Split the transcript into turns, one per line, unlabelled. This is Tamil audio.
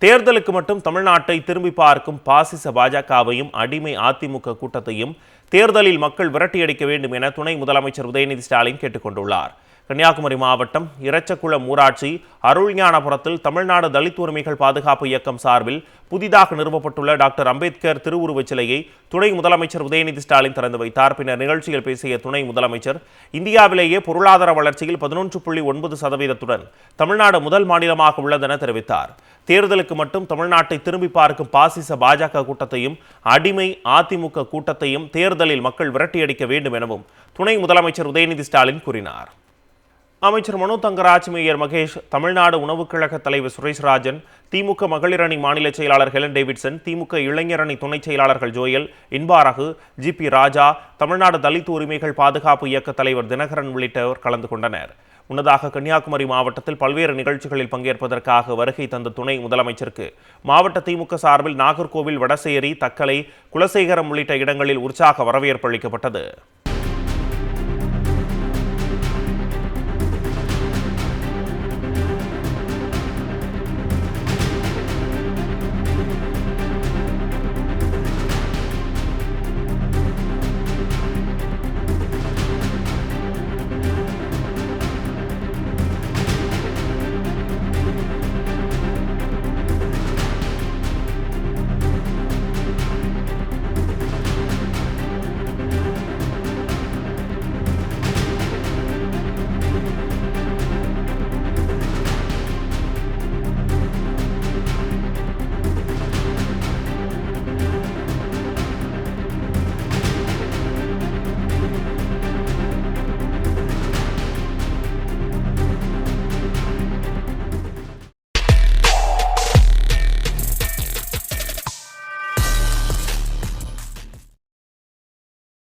தேர்தலுக்கு மட்டும் தமிழ்நாட்டை திரும்பி பார்க்கும் பாசிச பாஜகவையும் அடிமை அதிமுக கூட்டத்தையும் தேர்தலில் மக்கள் விரட்டியடிக்க வேண்டும் என துணை முதலமைச்சர் உதயநிதி ஸ்டாலின் கேட்டுக்கொண்டுள்ளார். கன்னியாகுமரி மாவட்டம் இறச்சகுளம் ஊராட்சி அருள்ஞானபுரத்தில் தமிழ்நாடு தலித் உரிமைகள் பாதுகாப்பு இயக்கம் சார்பில் புதிதாக நிறுவப்பட்டுள்ள டாக்டர் அம்பேத்கர் திருவுருவச் சிலையை துணை முதலமைச்சர் உதயநிதி ஸ்டாலின் திறந்து வைத்தார். பின்னர் நிகழ்ச்சியில் பேசிய துணை முதலமைச்சர், இந்தியாவிலேயே பொருளாதார வளர்ச்சியில் 11.9% தமிழ்நாடு முதல் மாநிலமாக உள்ளதென தெரிவித்தார். தேர்தலுக்கு மட்டும் தமிழ்நாட்டை திரும்பி பார்க்கும் பாசிச பாஜக கூட்டத்தையும் அடிமை அதிமுக கூட்டத்தையும் தேர்தலில் மக்கள் விரட்டியடிக்க வேண்டும் எனவும் துணை முதலமைச்சர் உதயநிதி ஸ்டாலின் கூறினார். அமைச்சர் மனோ தங்கராஜ், மேயர் மகேஷ், தமிழ்நாடு உணவுக் கழக தலைவர் சுரேஷ் ராஜன், திமுக மகளிர் அணி மாநில செயலாளர் ஹெலன் டேவிட்சன், திமுக இளைஞர் அணி துணைச் செயலாளர்கள் ஜோயல், இன்பாரகு, ஜி.பி. ராஜா, தமிழ்நாடு தலித் உரிமைகள் பாதுகாப்பு இயக்க தலைவர் தினகரன் உள்ளிட்டோர் கலந்து கொண்டனர். முன்னதாக கன்னியாகுமரி மாவட்டத்தில் பல்வேறு நிகழ்ச்சிகளில் பங்கேற்பதற்காக வருகை தந்த துணை முதலமைச்சருக்கு மாவட்ட திமுக சார்பில் நாகர்கோவில், வடசேரி, தக்கலை, குலசேகரம் உள்ளிட்ட இடங்களில் உற்சாக வரவேற்பு அளிக்கப்பட்டது.